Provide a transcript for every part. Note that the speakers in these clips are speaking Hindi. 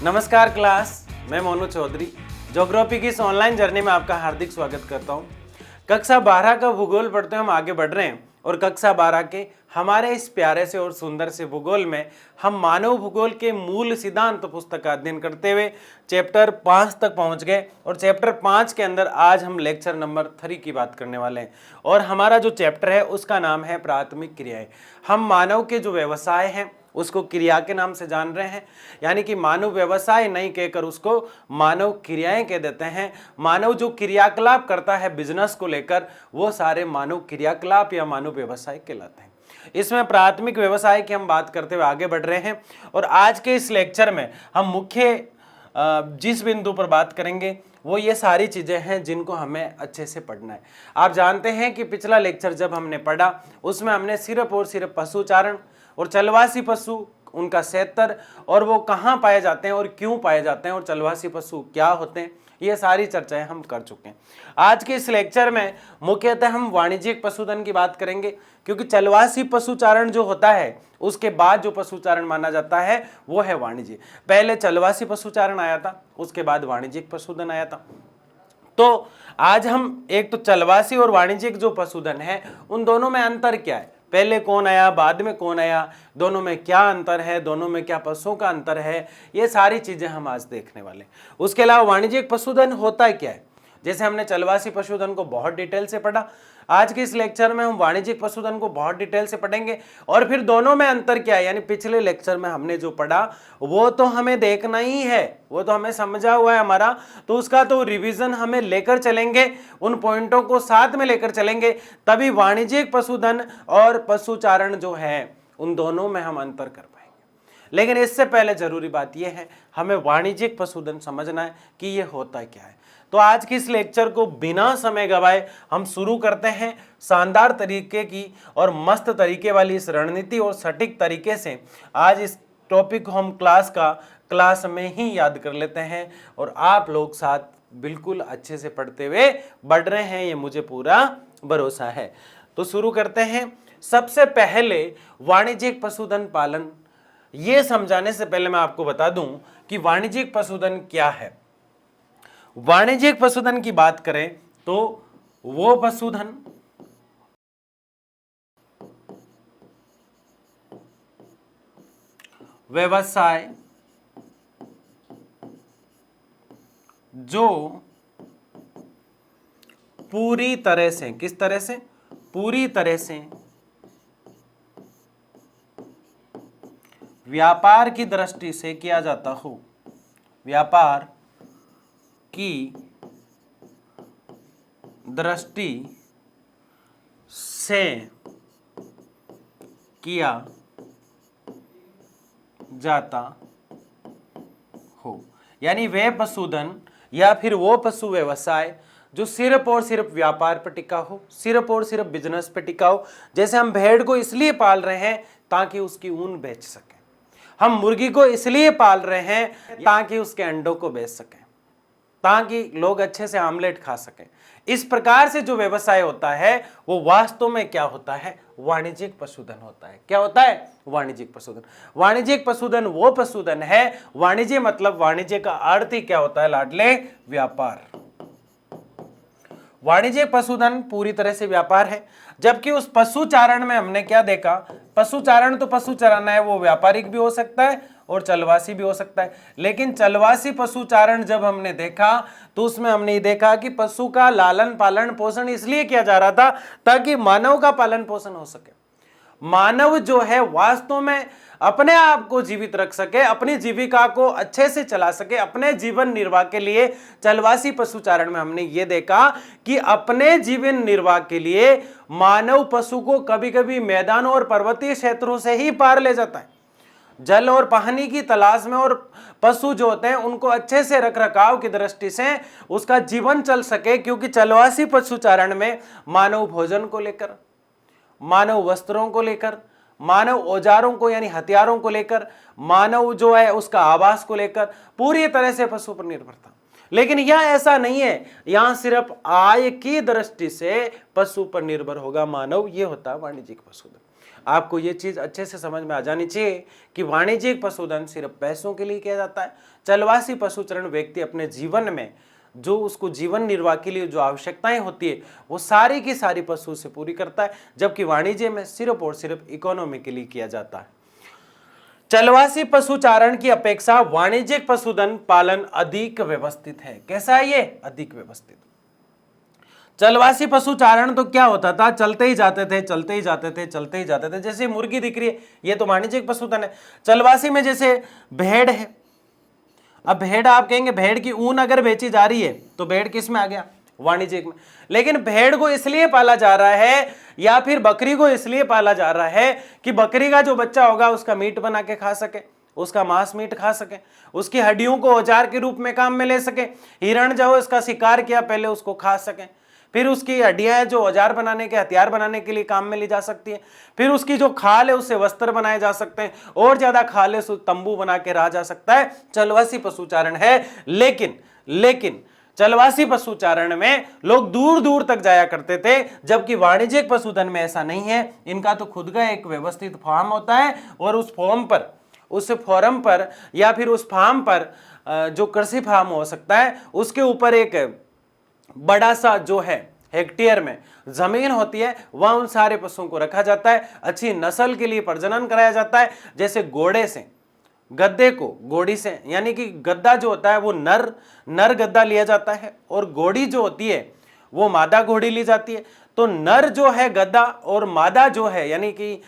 नमस्कार क्लास, मैं मोनू चौधरी ज्योग्राफी की इस ऑनलाइन जर्नी में आपका हार्दिक स्वागत करता हूं। कक्षा 12 का भूगोल पढ़ते हम आगे बढ़ रहे हैं और कक्षा 12 के हमारे इस प्यारे से और सुंदर से भूगोल में हम मानव भूगोल के मूल सिद्धांत पुस्तक का अध्ययन करते हुए चैप्टर 5 तक पहुंच गए और चैप्टर 5 के अंदर आज हम लेक्चर नंबर 3 की बात करने वाले हैं और हमारा जो चैप्टर है उसका नाम है प्राथमिक क्रियाएं। हम मानव के जो व्यवसाय हैं उसको क्रिया के नाम से जान रहे हैं, यानी कि मानव व्यवसाय नहीं कहकर उसको मानव क्रियाएं कह देते हैं। मानव जो क्रियाकलाप करता है बिजनेस को लेकर, वो सारे मानव क्रियाकलाप या मानव व्यवसाय कहलाते हैं। इसमें प्राथमिक व्यवसाय की हम बात करते हुए आगे बढ़ रहे हैं और आज के इस लेक्चर में हम मुख्य जिस बिंदु पर बात करेंगे वो ये सारी चीजें हैं जिनको हमें अच्छे से पढ़ना है। आप जानते हैं कि पिछला लेक्चर जब हमने पढ़ा उसमें हमने सिर्फ और सिर्फ पशुचारण और चलवासी पशु, उनका क्षेत्र और वो कहाँ पाए जाते हैं और क्यों पाए जाते हैं और चलवासी पशु क्या होते हैं, ये सारी चर्चाएं हम कर चुके हैं। आज के इस लेक्चर में मुख्यतः हम वाणिज्यिक पशुधन की बात करेंगे, क्योंकि चलवासी पशुचारण जो होता है उसके बाद जो पशुचारण माना जाता है वो है वाणिज्य। पहले चलवासी पशुचारण आया था, उसके बाद वाणिज्यिक पशुधन आया था। तो आज हम एक तो चलवासी और वाणिज्यिक जो पशुधन है उन दोनों में अंतर क्या है, पहले कौन आया बाद में कौन आया, दोनों में क्या अंतर है, दोनों में क्या पशुओं का अंतर है, ये सारी चीजें हम आज देखने वाले। उसके अलावा वाणिज्यिक पशुधन होता है क्या है, जैसे हमने चलवासी पशुधन को बहुत डिटेल से पढ़ा, आज के इस लेक्चर में हम वाणिज्यिक पशुधन को बहुत डिटेल से पढ़ेंगे और फिर दोनों में अंतर क्या है, यानी पिछले लेक्चर में हमने जो पढ़ा वो तो हमें देखना ही है, वो तो हमें समझा हुआ है हमारा, तो उसका तो रिवीजन हमें लेकर चलेंगे, उन पॉइंटों को साथ में लेकर चलेंगे, तभी वाणिज्यिक पशुधन और पशुचारण जो है उन दोनों में हम अंतर कर पाएंगे। लेकिन इससे पहले जरूरी बात यह है, हमें वाणिज्यिक पशुधन समझना है कि ये होता क्या है। तो आज की इस लेक्चर को बिना समय गवाए हम शुरू करते हैं शानदार तरीके की और मस्त तरीके वाली इस रणनीति और सटीक तरीके से। आज इस टॉपिक को हम क्लास में ही याद कर लेते हैं और आप लोग साथ बिल्कुल अच्छे से पढ़ते हुए बढ़ रहे हैं, ये मुझे पूरा भरोसा है। तो शुरू करते हैं। सबसे पहले वाणिज्यिक पशुधन पालन, ये समझाने से पहले मैं आपको बता दूं कि वाणिज्यिक पशुधन क्या है। वाणिज्यिक पशुधन की बात करें तो वो पशुधन व्यवसाय जो पूरी तरह से, किस तरह से, पूरी तरह से व्यापार की दृष्टि से किया जाता हो, व्यापार की दृष्टि से किया जाता हो, यानी वह पशुधन या फिर वो पशु व्यवसाय जो सिर्फ और सिर्फ व्यापार पर टिका हो, सिर्फ और सिर्फ बिजनेस पर टिका हो। जैसे हम भेड़ को इसलिए पाल रहे हैं ताकि उसकी ऊन बेच सकें, हम मुर्गी को इसलिए पाल रहे हैं ताकि उसके अंडों को बेच सकें, ताकि लोग अच्छे से आमलेट खा सकें। इस प्रकार से जो व्यवसाय होता है वो वास्तव में क्या होता है, वाणिज्यिक पशुधन होता है। क्या होता है, वाणिज्यिक पशुधन। वाणिज्यिक पशुधन वो पशुधन है, वाणिज्य मतलब वाणिज्य का अर्थ ही क्या होता है लाडले, व्यापार। वाणिज्यिक पशुधन पूरी तरह से व्यापार है, जबकि उस पशुचारण में हमने क्या देखा, पशुचारण तो पशु चराना है, वो व्यापारिक भी हो सकता है और चलवासी भी हो सकता है। लेकिन चलवासी पशुचारण जब हमने देखा तो उसमें हमने देखा कि पशु का लालन पालन पोषण इसलिए किया जा रहा था ताकि मानव का पालन पोषण हो सके। मानव जो है वास्तव में अपने आप को जीवित रख सके, अपनी जीविका को अच्छे से चला सके, अपने जीवन निर्वाह के लिए चलवासी पशुचारण में हमने ये देखा कि अपने जीवन निर्वाह के लिए मानव पशु को कभी कभी मैदानों और पर्वतीय क्षेत्रों से ही पार ले जाता है, जल और पानी की तलाश में, और पशु जो होते हैं उनको अच्छे से रख रखाव की दृष्टि से उसका जीवन चल सके। क्योंकि चलवासी पशुचारण में मानव भोजन को लेकर, मानव वस्त्रों को लेकर, मानव औजारों को यानी हथियारों को लेकर, मानव जो है उसका आवास को लेकर पूरी तरह से पशु पर निर्भर था। लेकिन यह ऐसा नहीं है, यहां सिर्फ आय की दृष्टि से पशु पर निर्भर होगा मानव, ये होता है वाणिज्यिक पशुधन। आपको ये चीज अच्छे से समझ में आ जानी चाहिए कि वाणिज्यिक पशुधन सिर्फ पैसों के लिए किया जाता है। चलवासी पशुचरण व्यक्ति अपने जीवन में जो उसको जीवन निर्वाह के लिए जो आवश्यकताएं होती है वो सारी की सारी पशु से पूरी करता है, जबकि वाणिज्य में सिर्फ और सिर्फ इकोनॉमी के लिए किया जाता है। चलवासी पशुचारण की अपेक्षा वाणिज्यिक पशुधन पालन अधिक व्यवस्थित है। कैसा है ये? अधिक व्यवस्थित। चलवासी पशुचारण तो क्या होता था, चलते ही जाते थे, चलते ही जाते थे, चलते ही जाते थे। जैसे मुर्गी दिख रही है, ये तो वाणिज्यिक पशुधन है। चलवासी में जैसे भेड़ है, अब भेड़ आप कहेंगे भेड़ की ऊन अगर बेची जा रही है तो भेड़ किस में आ गया? वाणिज्यिक में। लेकिन भेड़ को इसलिए पाला जा रहा है या फिर बकरी को इसलिए पाला जा रहा है कि बकरी का जो बच्चा होगा उसका मीट बना के खा सके, उसका मांस मीट खा सके, उसकी हड्डियों को औजार के रूप में काम में ले सके। हिरण जो इसका शिकार किया पहले उसको खा सके, फिर उसकी हड्डियां जो औजार बनाने के हथियार बनाने के लिए काम में ली जा सकती है, फिर उसकी जो खाल है उससे वस्त्र बनाए जा सकते हैं, और ज्यादा खाल है उससे तंबू बना के रहा जा सकता है। चलवासी पशुचारण है। लेकिन चलवासी पशुचारण में लोग दूर दूर तक जाया करते थे, जबकि वाणिज्यिक पशुधन में ऐसा नहीं है। इनका तो खुद का एक व्यवस्थित फार्म होता है और उस फोरम पर या फिर उस फार्म पर जो कृषि फार्म हो सकता है उसके ऊपर एक बड़ा सा जो है हेक्टेयर में जमीन होती है, वहां उन सारे पशुओं को रखा जाता है। अच्छी नस्ल के लिए प्रजनन कराया जाता है। जैसे घोड़े से गद्दे को घोड़ी से, यानी कि गद्दा जो होता है वो नर गद्दा लिया जाता है और घोड़ी जो होती है वो मादा घोड़ी ली जाती है। तो नर जो है गद्दा और मादा जो है यानी कि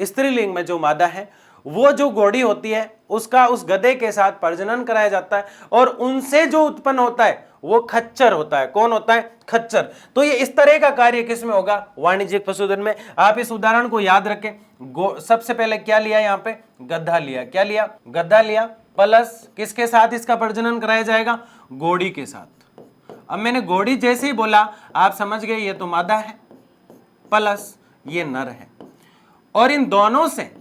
स्त्रीलिंग में जो मादा है वो जो घोड़ी होती है उसका उस गधे के साथ प्रजनन कराया जाता है और उनसे जो उत्पन्न होता है वो खच्चर होता है। कौन होता है? खच्चर। तो ये इस तरह का कार्य किसमें होगा? वाणिज्यिक पशुधन में। आप इस उदाहरण को याद रखें। सबसे पहले क्या लिया? यहाँ पे गधा लिया। क्या लिया? गधा लिया। प्लस किसके साथ इसका प्रजनन कराया जाएगा? घोड़ी के साथ। अब मैंने घोड़ी जैसे ही बोला आप समझ गए ये तो मादा है, प्लस ये नर है, और इन दोनों से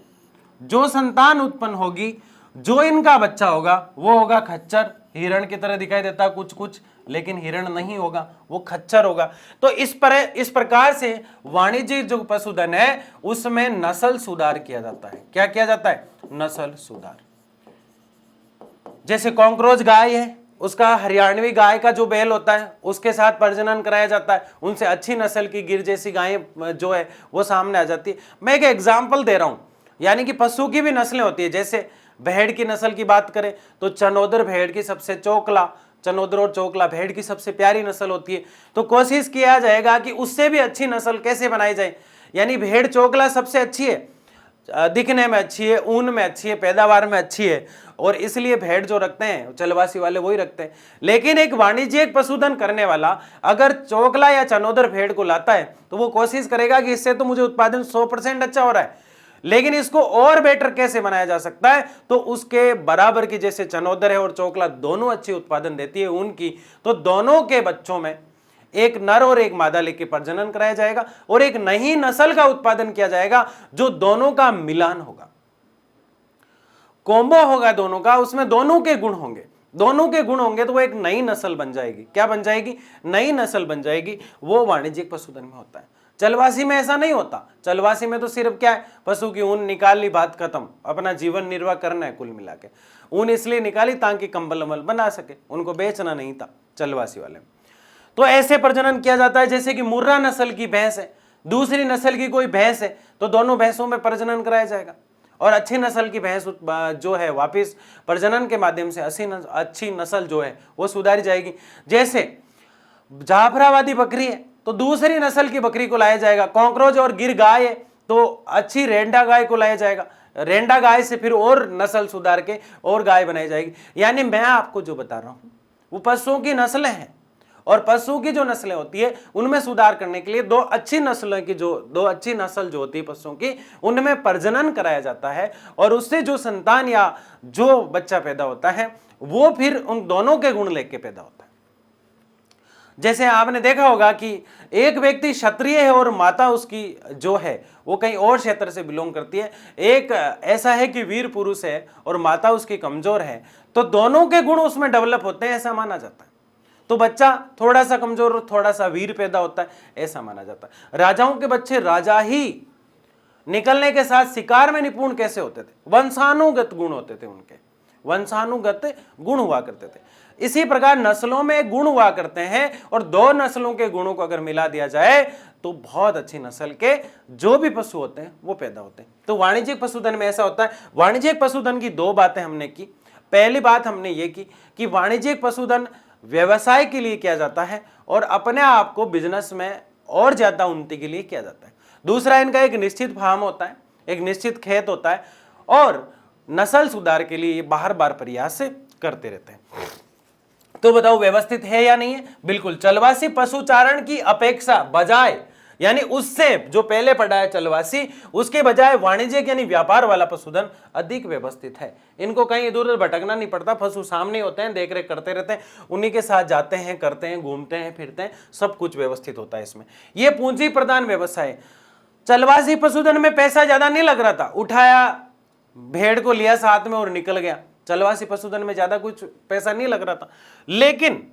जो संतान उत्पन्न होगी, जो इनका बच्चा होगा वो होगा खच्चर। हिरण की तरह दिखाई देता है कुछ, लेकिन हिरण नहीं होगा, वो खच्चर होगा। तो इस प्रकार से वाणिज्यिक जो पशुधन है उसमें नस्ल सुधार किया जाता है। क्या किया जाता है? नस्ल सुधार। जैसे कॉकरोच गाय है, उसका हरियाणवी गाय का जो बैल होता है उसके साथ प्रजनन कराया जाता है, उनसे अच्छी नस्ल की गिर जैसी गायें जो है वो सामने आ जाती है। मैं एक एग्जाम्पल दे रहा हूं, यानी कि पशु की भी नस्लें होती है। जैसे भेड़ की नस्ल की बात करें तो चनोदर भेड़ की सबसे चनोदर और चोकला भेड़ की सबसे प्यारी नस्ल होती है। तो कोशिश किया जाएगा कि उससे भी अच्छी नस्ल कैसे बनाई जाए। यानी भेड़ चोकला सबसे अच्छी है, दिखने में अच्छी है, ऊन में अच्छी है, पैदावार में अच्छी है, और इसलिए भेड़ जो रखते हैं चलवासी वाले वही रखते हैं। लेकिन एक वाणिज्यिक पशुधन करने वाला अगर चोकला या चनोदर भेड़ को लाता है तो वो कोशिश करेगा कि इससे तो मुझे उत्पादन 100% अच्छा हो रहा है, लेकिन इसको और बेटर कैसे बनाया जा सकता है। तो उसके बराबर की, जैसे चनोदर है और चोकला दोनों अच्छी उत्पादन देती है ऊन की, तो दोनों के बच्चों में एक नर और एक मादा लेके प्रजनन कराया जाएगा और एक नई नस्ल का उत्पादन किया जाएगा जो दोनों का मिलान होगा, कॉम्बो होगा दोनों का। उसमें दोनों के गुण होंगे तो वो एक नई नस्ल बन जाएगी। क्या बन जाएगी? नई नस्ल बन जाएगी। वो वाणिज्यिक पशुधन में होता है। चलवासी में ऐसा नहीं होता। चलवासी में तो सिर्फ क्या है, पशु की ऊन निकाल ली, बात खत्म, अपना जीवन निर्वाह करना है। कुल मिला के ऊन इसलिए निकाली ताकि कंबल अम्बल बना सके, उनको बेचना नहीं था चलवासी वाले में। तो ऐसे प्रजनन किया जाता है। जैसे कि मुर्रा नस्ल की भैंस है, दूसरी नस्ल की कोई भैंस है, तो दोनों भैंसों में प्रजनन कराया जाएगा और अच्छी नस्ल की भैंस जो है वापिस प्रजनन के माध्यम से अच्छी नस्ल जो है वो सुधारी जाएगी। जैसे जाफराबादी बकरी है तो दूसरी नस्ल की बकरी को लाया जाएगा। कॉकरोच और गिर गाय है तो अच्छी रेंडा गाय को लाया जाएगा। रेंडा गाय से फिर और नस्ल सुधार के और गाय बनाई जाएगी। यानी मैं आपको जो बता रहा हूं वो पशुओं की नस्लें हैं, और पशु की जो नस्लें होती है उनमें सुधार करने के लिए दो अच्छी नस्ल जो होती है पशुओं की, उनमें प्रजनन कराया जाता है और उससे जो संतान या जो बच्चा पैदा होता है वो फिर उन दोनों के गुण लेके पैदा होता है। जैसे आपने देखा होगा कि एक व्यक्ति क्षत्रिय है और माता उसकी जो है वो कहीं और क्षेत्र से बिलोंग करती है। एक ऐसा है कि वीर पुरुष है और माता उसकी कमजोर है, तो दोनों के गुण उसमें डेवलप होते हैं, ऐसा माना जाता है। तो बच्चा थोड़ा सा कमजोर और थोड़ा सा वीर पैदा होता है, ऐसा माना जाता है। राजाओं के बच्चे राजा ही निकलने के साथ शिकार में निपुण कैसे होते थे? वंशानुगत गुण होते थे उनके, वंशानुगत गुण हुआ करते थे। इसी प्रकार नस्लों में गुण हुआ करते हैं और दो नस्लों के गुणों को अगर मिला दिया जाए तो बहुत अच्छी नस्ल के जो भी पशु होते हैं वो पैदा होते हैं। तो वाणिज्यिक पशुधन में ऐसा होता है। वाणिज्यिक पशुधन की दो बातें हमने की। पहली बात हमने ये की कि वाणिज्यिक पशुधन व्यवसाय के लिए किया जाता है और अपने आप को बिजनेस में और ज्यादा उन्नति के लिए किया जाता है। दूसरा, इनका एक निश्चित फार्म होता है, एक निश्चित खेत होता है और नस्ल सुधार के लिए ये बार बार प्रयास करते रहते हैं। तो बताओ व्यवस्थित है या नहीं है? बिल्कुल। चलवासी पशुचारण की अपेक्षा बजाय, यानी उससे जो पहले पढ़ा है चलवासी, उसके बजाय वाणिज्यिक यानी व्यापार वाला पशुधन अधिक व्यवस्थित है। इनको कहीं इधर उधर भटकना नहीं पड़ता, पशु सामने होते हैं, देख रेख करते रहते हैं, उन्हीं के साथ जाते हैं, करते हैं, घूमते हैं, फिरते हैं, सब कुछ व्यवस्थित होता है इसमें। यह पूंजी प्रधान व्यवसाय। चलवासी पशुधन में पैसा ज्यादा नहीं लग रहा था, उठाया भेड़ को लिया साथ में और निकल गया। चलवासी पशुधन में ज्यादा कुछ पैसा नहीं लग रहा था, लेकिन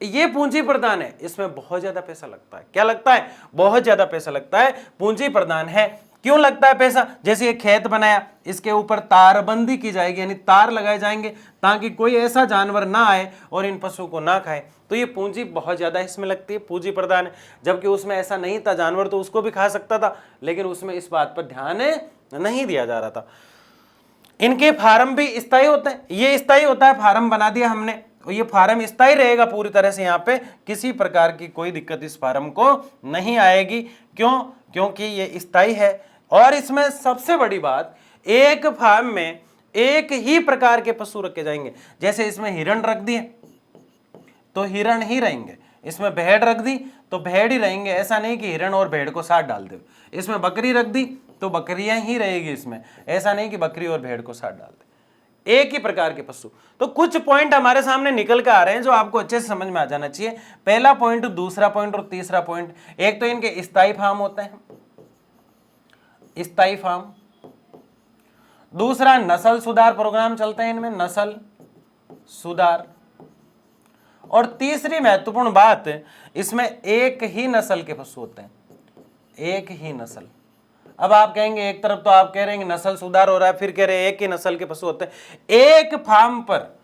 ये पूंजी प्रधान है, इसमें बहुत ज्यादा पैसा लगता है। क्या लगता है? बहुत ज्यादा पैसा लगता है, पूंजी प्रधान है। क्यों लगता है पैसा? जैसे ये खेत बनाया, इसके ऊपर तारबंदी की जाएगी, यानी तार लगाए जाएंगे ताकि कोई ऐसा जानवर ना आए और इन पशुओं को ना खाए। तो ये पूंजी बहुत ज्यादा इसमें लगती है, पूंजी प्रधान है। जबकि उसमें ऐसा नहीं था, जानवर तो उसको भी खा सकता था, लेकिन उसमें इस बात पर ध्यान नहीं दिया जा रहा था। इनके फार्म भी स्थायी होते हैं, ये स्थायी होता है, फार्म बना दिया हमने, और ये फार्म स्थायी रहेगा पूरी तरह से। यहाँ पे किसी प्रकार की कोई दिक्कत इस फार्म को नहीं आएगी। क्यों? क्योंकि ये स्थायी है। और इसमें सबसे बड़ी बात, एक फार्म में एक ही प्रकार के पशु रखे जाएंगे। जैसे इसमें हिरण रख दिए तो हिरण ही रहेंगे, इसमें भेड़ रख दी तो भेड़ ही रहेंगे। ऐसा नहीं कि हिरण और भेड़ को साथ डाल दे। इसमें बकरी रख दी तो बकरियां ही रहेगी इसमें, ऐसा नहीं कि बकरी और भेड़ को साथ डाल दे। एक ही प्रकार के पशु। तो कुछ पॉइंट हमारे सामने निकल कर आ रहे हैं जो आपको अच्छे से समझ में आ जाना चाहिए। पहला पॉइंट, दूसरा पॉइंट और तीसरा पॉइंट। एक तो इनके स्थायी फार्म होते हैं, स्थायी फार्म। दूसरा, नस्ल सुधार प्रोग्राम चलते हैं इनमें, नस्ल सुधार। और तीसरी महत्वपूर्ण बात, इसमें एक ही नस्ल के पशु होते हैं, एक ही नस्ल। अब आप कहेंगे, एक तरफ तो आप कह रहे हैं नस्ल सुधार हो रहा है, फिर कह रहे हैं एक ही नस्ल के पशु होते हैं। एक फार्म पर,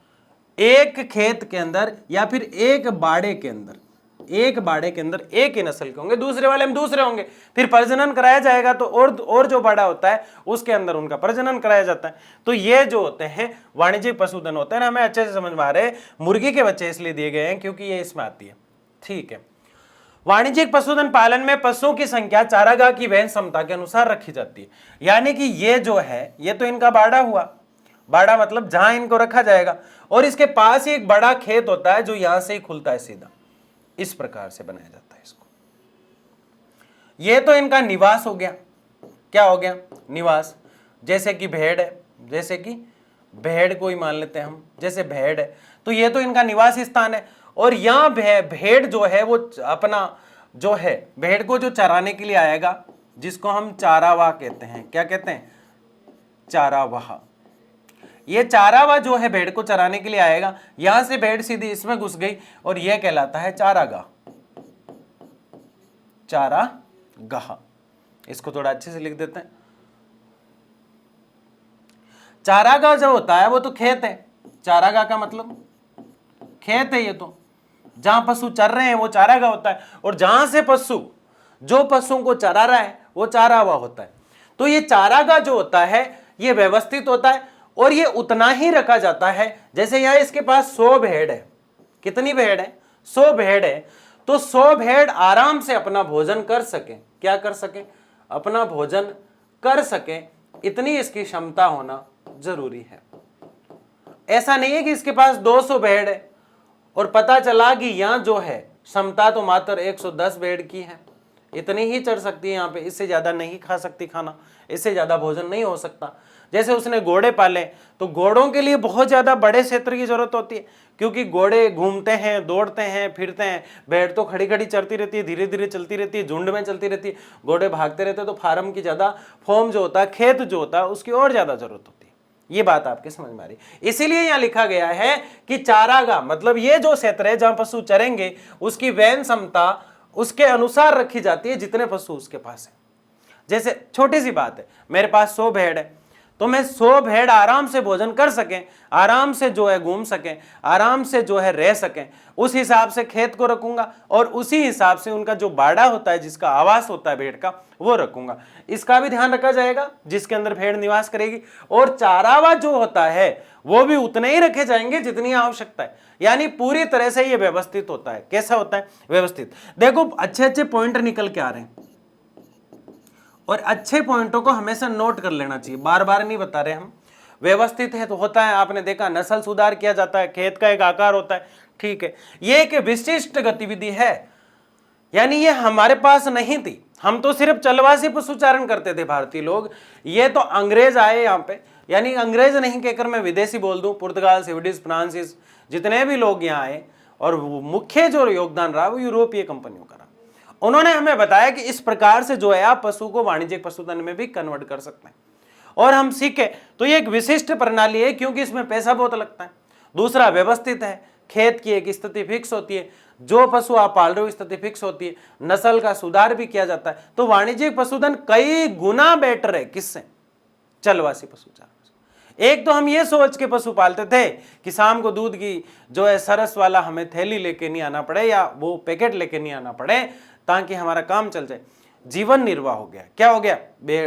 एक खेत के अंदर या फिर एक बाड़े के अंदर, एक बाड़े के अंदर एक ही नस्ल के होंगे, दूसरे वाले में दूसरे होंगे। फिर प्रजनन कराया जाएगा तो और जो बाड़ा होता है उसके अंदर उनका प्रजनन कराया जाता है। तो ये जो होते हैं वाणिज्यिक पशुधन होते हैं ना, हमें अच्छे से समझ में आ रहे हैं। मुर्गी के बच्चे इसलिए दिए गए हैं क्योंकि ये इसमें आती है। ठीक है। वाणिज्यिक पशुधन पालन में पशुओं की संख्या चारागाह की वहन क्षमता के अनुसार रखी जाती है। यानी कि ये जो है, ये तो इनका बाड़ा हुआ, बाड़ा मतलब जहां इनको रखा जाएगा, और इसके पास ही एक बड़ा खेत होता है जो यहां से ही खुलता है सीधा, इस प्रकार से बनाया जाता है इसको। ये तो इनका निवास हो गया। क्या हो गया? निवास। जैसे कि भेड़ है, जैसे कि भेड़ को ही मान लेते हैं हम, जैसे भेड़ है तो ये तो इनका निवास स्थान है। और यहां भेड़ जो है वो अपना जो है, भेड़ को जो चराने के लिए आएगा, जिसको हम चारावाह कहते हैं। क्या कहते हैं? चारावाह। ये चारावाह जो है भेड़ को चराने के लिए आएगा, यहां से भेड़ सीधी इसमें घुस गई और यह कहलाता है चारागाह। चारागाह, इसको थोड़ा अच्छे से लिख देते हैं। चारागाह जो होता है वो तो खेत है। चारागाह का मतलब खेत है, ये तो जहां पशु चर रहे हैं वो चारागाह होता है, और जहां से पशु, जो पशुओं को चरा रहा है वो चारावाह होता है। तो ये चारागाह जो होता है ये व्यवस्थित होता है और ये उतना ही रखा जाता है। जैसे यहां इसके पास 100 भेड़ है। कितनी भेड़ है? 100 भेड़ है। तो 100 भेड़ आराम से अपना भोजन कर सके। क्या कर सके? अपना भोजन कर सके, इतनी इसकी क्षमता होना जरूरी है। ऐसा नहीं है कि इसके पास 200 भेड़ है और पता चला कि यहां जो है क्षमता तो मात्र 110 भेड़ की है, इतनी ही चढ़ सकती है यहाँ पे, इससे ज्यादा नहीं खा सकती खाना, इससे ज्यादा भोजन नहीं हो सकता। जैसे उसने घोड़े पाले तो घोड़ों के लिए बहुत ज्यादा बड़े क्षेत्र की जरूरत होती है, क्योंकि घोड़े घूमते हैं, दौड़ते हैं, फिरते हैं। भेड़ तो खड़ी खड़ी चलती रहती है, धीरे धीरे चलती रहती है, झुंड में चलती रहती है। घोड़े भागते रहते हैं, तो फार्म की ज्यादा फॉर्म जो होता है, खेत जो होता है, उसकी और ज्यादा जरूरत होती है। ये बात आपके समझ में आ रही। इसीलिए यहां लिखा गया है कि चारागाह मतलब ये जो क्षेत्र है जहां पशु चरेंगे, उसकी वहन क्षमता उसके अनुसार रखी जाती है जितने पशु उसके पास है। जैसे छोटी सी बात है, मेरे पास 100 भेड़ है, तो मैं 100 भेड़ आराम से भोजन कर सकें, आराम से जो है घूम सकें, आराम से जो है रह सकें, उस हिसाब से खेत को रखूंगा और उसी हिसाब से उनका जो बाड़ा होता है, जिसका आवास होता है भेड़ का, वो रखूंगा। इसका भी ध्यान रखा जाएगा जिसके अंदर भेड़ निवास करेगी। और चारावा जो होता है वो भी उतने ही रखे जाएंगे जितनी आवश्यकता है, यानी पूरी तरह से ये व्यवस्थित होता है। कैसा होता है? व्यवस्थित। देखो अच्छे अच्छे पॉइंट निकल के आ रहे हैं और अच्छे पॉइंटों को हमेशा नोट कर लेना चाहिए, बार बार नहीं बता रहे हम। व्यवस्थित है तो होता है, आपने देखा नस्ल सुधार किया जाता है, खेत का एक आकार होता है, ठीक है। ये एक विशिष्ट गतिविधि है, यानी ये हमारे पास नहीं थी, हम तो सिर्फ चलवासी पशुचारण करते थे भारतीय लोग। ये तो अंग्रेज आए यहाँ पे, यानी अंग्रेज नहीं कहकर मैं विदेशी बोल दूं, पुर्तगाल, स्वीडिश, फ्रांसिस, जितने भी लोग यहाँ आए, और मुख्य जो योगदान रहा वो यूरोपीय कंपनियों का रहा। उन्होंने हमें बताया कि इस प्रकार से जो है आप पशु को वाणिज्यिक पशुधन में भी कन्वर्ट कर सकते हैं, और हम सीखे तो ये एक विशिष्ट प्रणाली है, क्योंकि इसमें पैसा बहुत लगता है। दूसरा, व्यवस्थित है, खेत की एक स्थिति फिक्स होती है, जो पशु आप पाल रहे हो स्थिति फिक्स होती है, नस्ल का सुधार भी किया जाता है। तो वाणिज्यिक पशुधन कई गुना बेटर है किससे? चलवासी पशुचारण। एक तो हम ये सोच के पशु पालते थे कि शाम को दूध की जो है सरस वाला हमें थैली लेके नहीं आना पड़े या वो पैकेट लेके नहीं आना पड़े, ताकि हमारा काम चल जाए। जीवन निर्वाह हो गया। क्या हो गया?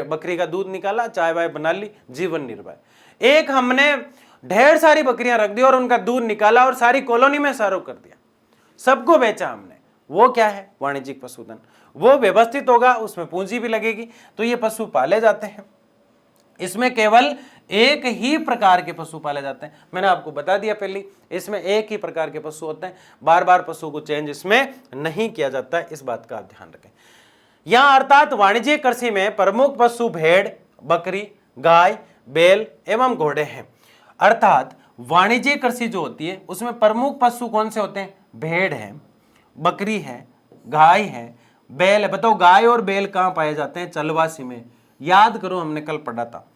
बकरी का दूध निकाला, चाय वाय बना ली, जीवन निर्वाह। एक हमने ढेर सारी बकरियां रख दी और उनका दूध निकाला और सारी कॉलोनी में सारो कर दिया, सबको बेचा हमने। वो क्या है? वाणिज्यिक पशुधन। वो व्यवस्थित होगा, उसमें पूंजी भी लगेगी, तो ये पशु पाले जाते हैं। इसमें केवल एक ही प्रकार के पशु पाले जाते हैं, मैंने आपको बता दिया पहले, इसमें एक ही प्रकार के पशु होते हैं, बार बार पशु को चेंज इसमें नहीं किया जाता है, इस बात का आप ध्यान रखें। यहां अर्थात वाणिज्यिक कृषि में प्रमुख पशु भेड़, बकरी, गाय, बैल एवं घोड़े हैं। अर्थात वाणिज्यिक कृषि जो होती है उसमें प्रमुख पशु कौन से होते हैं? भेड़ है, बकरी है, गाय है, बैल है। बताओ गाय और बैल कहां पाए जाते हैं? चलवासी में। याद करो, हमने कल पढ़ा था,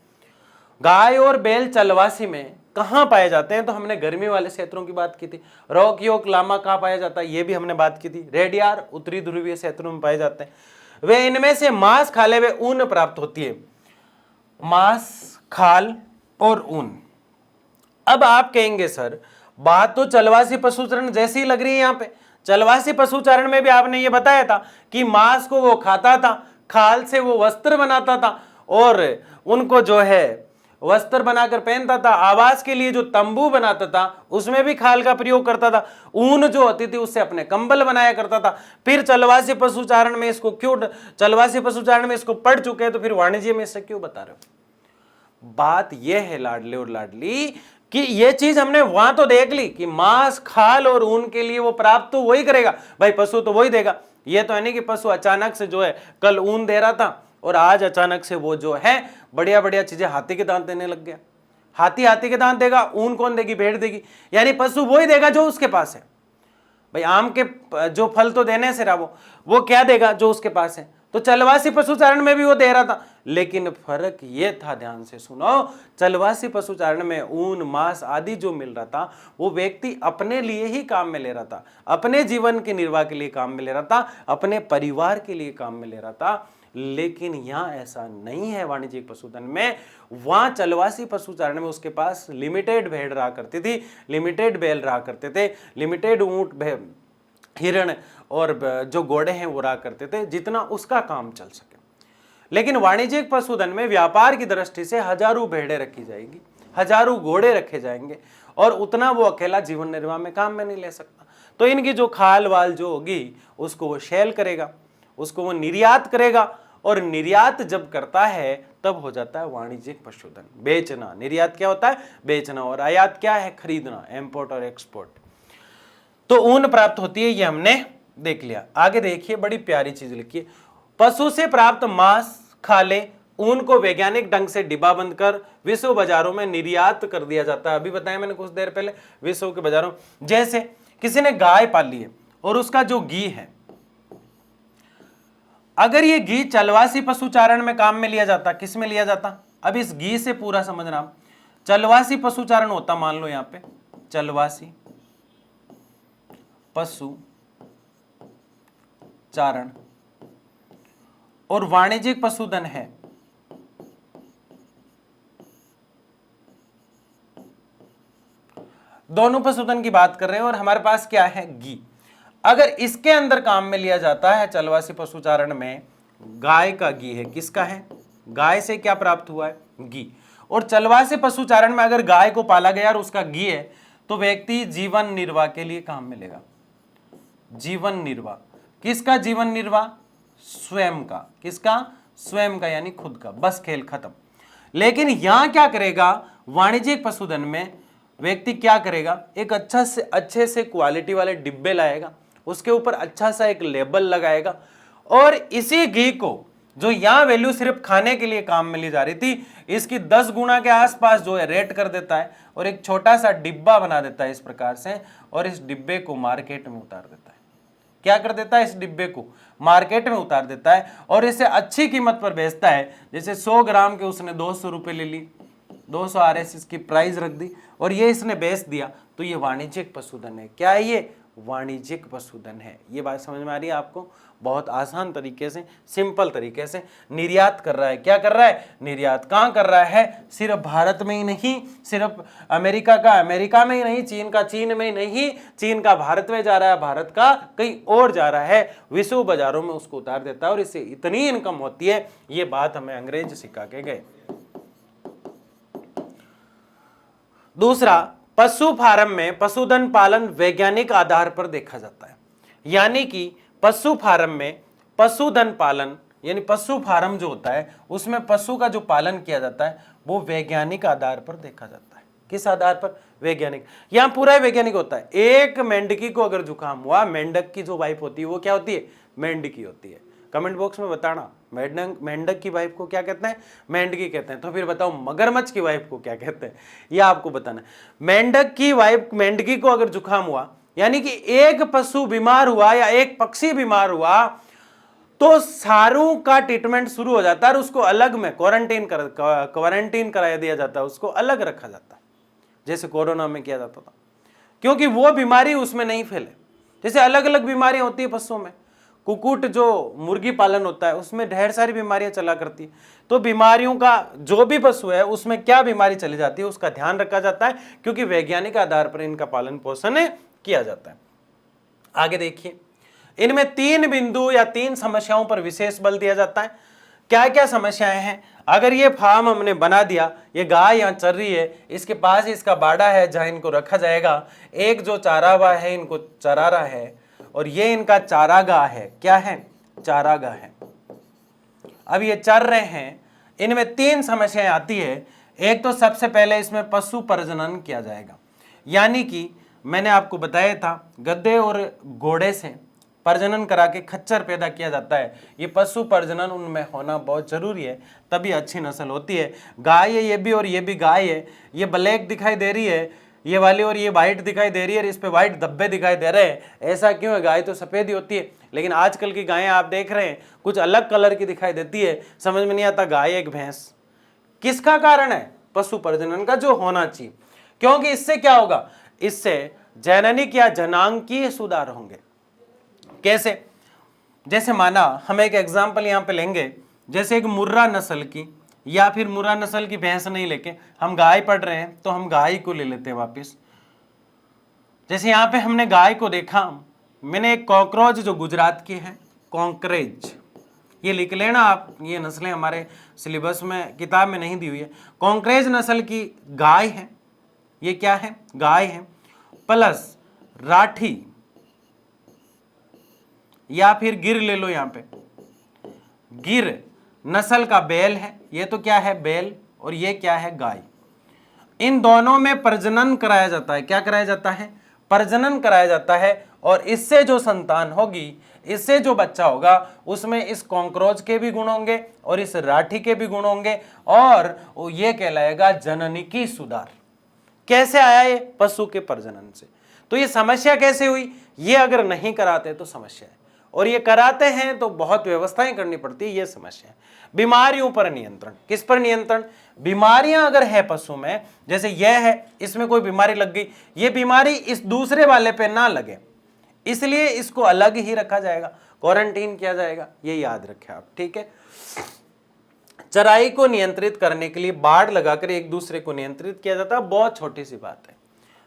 गाय और बैल चलवासी में कहां पाए जाते हैं? तो हमने गर्मी वाले क्षेत्रों की बात की थी। रॉक योक लामा कहां पाया जाता है? ये भी हमने बात की थी। रेडियार उत्तरी ध्रुवीय क्षेत्रों में पाए जाते हैं। वे इनमें से मांस, खाले वे ऊन प्राप्त होती है। मांस, खाल और ऊन। अब आप कहेंगे सर बात तो चलवासी पशुचारण जैसी लग रही है यहाँ पे। चलवासी पशुचारण में भी आपने ये बताया था कि मांस को वो खाता था, खाल से वो वस्त्र बनाता था और उनको जो है वस्त्र बनाकर पहनता था। आवास के लिए जो तंबू बनाता था उसमें भी खाल का प्रयोग करता था। ऊन जो होती थी उससे अपने कंबल बनाया करता था। फिर चलवासी पशुचारण में इसको क्यों, चलवासी पशुचारण में इसको पढ़ चुके हैं तो फिर वाणिज्य में इससे क्यों बता रहे हो? बात यह है लाडले और लाडली कि ये चीज हमने वहां तो देख ली कि मांस, खाल और ऊन के लिए वो प्राप्त तो वही करेगा भाई, पशु तो वही देगा। ये तो है नहीं कि पशु अचानक से जो है कल ऊन दे रहा था और आज अचानक से वो जो है बढ़िया बढ़िया चीजें हाथी के दांत देने लग गया। हाथी के दांत देगा, ऊन कौन देगी? भेड़ देगी। यानी पशु वही देगा जो उसके पास है। भाई आम के जो फल तो देने से रहा वो क्या देगा? जो उसके पास है। तो चलवासी पशुचारण में भी वो दे रहा था, लेकिन फर्क ये था, ध्यान से सुनो, चलवासी पशुचारण में ऊन, मांस आदि जो मिल रहा था वो व्यक्ति अपने लिए ही काम में ले रहा था, अपने जीवन के निर्वाह के लिए काम में ले रहा था, अपने परिवार के लिए काम में ले रहा था। लेकिन यहां ऐसा नहीं है वाणिज्यिक पशुधन में। वहां चलवासी पशुचारण में उसके पास लिमिटेड भेड़ रहा करती थी, लिमिटेड बैल रहा करते थे, लिमिटेड ऊंट, हिरण और जो घोड़े हैं वो रहा करते थे, जितना उसका काम चल सके। लेकिन वाणिज्यिक पशुधन में व्यापार की दृष्टि से हजारों भेड़ें रखी जाएगी, हजारों घोड़े रखे जाएंगे और उतना वो अकेला जीवन निर्वाह में काम में नहीं ले सकता। तो इनकी जो खाल वाल जो होगी उसको वो शेल करेगा, उसको वो निर्यात करेगा, और निर्यात जब करता है तब हो जाता है वाणिज्यिक पशुधन। बेचना, निर्यात क्या होता है? बेचना, और आयात क्या है? खरीदना, इंपोर्ट और एक्सपोर्ट। तो ऊन प्राप्त होती है, ये हमने देख लिया। आगे देखिए, बड़ी प्यारी चीज लिखिए, पशु से प्राप्त मांस, खाले, ऊन को वैज्ञानिक ढंग से डिब्बाबंद कर विश्व बाजारों में निर्यात कर दिया जाता है। अभी बताया मैंने कुछ देर पहले, विश्व के बाजारों। जैसे किसी ने गाय पाली है और उसका जो घी है, अगर ये घी चलवासी पशुचारण में काम में लिया जाता, किस में लिया जाता? अब इस घी से पूरा समझना, चलवासी पशुचारण होता, मान लो यहां पे चलवासी पशु चारण, और वाणिज्यिक पशुधन है। दोनों पशुधन की बात कर रहे हैं और हमारे पास क्या है, घी। अगर इसके अंदर काम में लिया जाता है चलवासी पशुचारण में, गाय का घी है, किसका है, गाय से क्या प्राप्त हुआ है, घी। और चलवासी पशुचारण में अगर गाय को पाला गया और उसका घी है तो व्यक्ति जीवन निर्वाह के लिए काम मिलेगा। जीवन निर्वाह, किसका जीवन निर्वाह, स्वयं का, किसका, स्वयं का, यानी खुद का, बस खेल खत्म। लेकिन यहां क्या करेगा, वाणिज्यिक पशुधन में व्यक्ति क्या करेगा, एक अच्छे से क्वालिटी वाले डिब्बे लाएगा, उसके ऊपर अच्छा सा एक लेबल लगाएगा और इसी घी को जो यहां वैल्यू सिर्फ खाने के लिए काम में ली जा रही थी, इसकी 10 गुना के आसपास जो है रेट कर देता है और एक छोटा सा डिब्बा बना देता है इस प्रकार से, और इस डिब्बे को मार्केट में उतार देता है। क्या कर देता है, इस डिब्बे को मार्केट में उतार देता है और इसे अच्छी कीमत पर बेचता है। जैसे 100 ग्राम के उसने 200 रुपये ले ली, 200 RS की प्राइस रख दी और ये इसने बेच दिया, तो ये वाणिज्यिक पशुधन है। क्या है ये, वाणिज्यिक पशुधन है। ये बात समझ में आ रही है आपको, बहुत आसान तरीके से, सिंपल तरीके से। निर्यात कर रहा है, क्या कर रहा है, निर्यात। कहाँ कर रहा है, सिर्फ भारत में ही नहीं, सिर्फ अमेरिका का अमेरिका में ही नहीं, चीन का चीन में ही नहीं, चीन का भारत में जा रहा है, भारत का कहीं और जा रहा है, विश्व बाजारों में उसको उतार देता है और इससे इतनी इनकम होती है। ये बात हमें अंग्रेज सिखा के गए। दूसरा, पशु फार्म में पशुधन पालन वैज्ञानिक आधार पर देखा जाता है। यानी कि पशु फार्म में पशुधन पालन, यानी पशु फार्म जो होता है उसमें पशु का जो पालन किया जाता है वो वैज्ञानिक आधार पर देखा जाता है। किस आधार पर, वैज्ञानिक। यहां पूरा वैज्ञानिक होता है। एक मेंढकी को अगर जुकाम हुआ, मेंढक की जो वाइफ होती है वो क्या होती है, मेंढकी होती है। कमेंट बॉक्स में बताना, मेंढक की वाइफ को क्या कहते हैं, मेंढकी कहते हैं। तो फिर बताओ मगरमच्छ की वाइफ को क्या कहते हैं, यह आपको बताना है। मेंढक की वाइफ मेंढकी को अगर जुकाम हुआ, यानी कि एक पशु बीमार हुआ या एक पक्षी बीमार हुआ, तो सारों का ट्रीटमेंट शुरू हो जाता है और उसको अलग में क्वारंटीन करा दिया जाता है, उसको अलग रखा जाता है, जैसे कोरोना में किया जाता था, क्योंकि वो बीमारी उसमें नहीं फैले। जैसे अलग अलग बीमारियां होती है पशुओं में, कुक्कुट जो मुर्गी पालन होता है उसमें ढेर सारी बीमारियां चला करती है, तो बीमारियों का जो भी पशु है उसमें क्या बीमारी चली जाती है उसका ध्यान रखा जाता है, क्योंकि वैज्ञानिक आधार पर इनका पालन पोषण किया जाता है। आगे देखिए, इनमें 3 बिंदु या 3 समस्याओं पर विशेष बल दिया जाता है। क्या क्या समस्याएं हैं, अगर ये फार्म हमने बना दिया, ये गाय यहाँ चल रही है, इसके पास इसका बाड़ा है जहां इनको रखा जाएगा, एक जो चारागाह है इनको चरा रहा है, और ये इनका चारागाह है, क्या है, चारागाह है। अब ये चर रहे हैं, इनमें 3 समस्याएं आती है। एक तो सबसे पहले इसमें पशु प्रजनन किया जाएगा, यानी कि मैंने आपको बताया था गधे और घोड़े से प्रजनन करा के खच्चर पैदा किया जाता है। ये पशु प्रजनन उनमें होना बहुत जरूरी है, तभी अच्छी नस्ल होती है। गाय है ये भी और ये भी गाय है, ये ब्लैक दिखाई दे रही है ये वाली और ये वाइट दिखाई दे रही है, इस पे वाइट धब्बे दिखाई दे रहे हैं। ऐसा क्यों है, गाय तो सफेद ही होती है, लेकिन आजकल की गायें आप देख रहे हैं कुछ अलग कलर की दिखाई देती है, समझ में नहीं आता गाय एक भैंस। किसका कारण है, पशु प्रजनन का जो होना चाहिए, क्योंकि इससे क्या होगा, इससे जननिक या जनांकीय सुधार होंगे। कैसे, जैसे माना हम एक एग्जाम्पल यहाँ पे लेंगे, जैसे एक मुर्रा नस्ल की या फिर मुर्रा नस्ल की भैंस नहीं लेके हम गाय पढ़ रहे हैं, तो हम गाय को ले लेते हैं वापस। जैसे यहाँ पे हमने गाय को देखा, मैंने एक कॉकरोच जो गुजरात की है, कॉन्क्रेज, ये लिख लेना आप, ये नस्लें हमारे सिलेबस में किताब में नहीं दी हुई है। कॉन्क्रेज नस्ल की गाय है, ये क्या है, गाय है, प्लस राठी या फिर गिर ले लो, यहाँ पे गिर नस्ल का बैल है, ये तो क्या है, बैल, और ये क्या है, गाय। इन दोनों में प्रजनन कराया जाता है। क्या कराया जाता है, प्रजनन कराया जाता है, और इससे जो संतान होगी, इससे जो बच्चा होगा, उसमें इस कॉन्क्रोच के भी गुण होंगे और इस राठी के भी गुण होंगे, और ये कहलाएगा जननिकी सुधार। कैसे आया ये, पशु के प्रजनन से। तो ये समस्या कैसे हुई, ये अगर नहीं कराते तो समस्या है, और ये कराते हैं तो बहुत व्यवस्थाएं करनी पड़ती है, ये समस्या है। बीमारियों पर नियंत्रण, किस पर नियंत्रण, बीमारियां अगर है पशु में, जैसे यह है, इसमें कोई बीमारी लग गई, ये बीमारी इस दूसरे वाले पे ना लगे, इसलिए इसको अलग ही रखा जाएगा। क्वारंटीन किया जाएगा, ये याद रखें आप, ठीक है। चराई को नियंत्रित करने के लिए बाड़ लगाकर एक दूसरे को नियंत्रित किया जाता है। बहुत छोटी सी बात है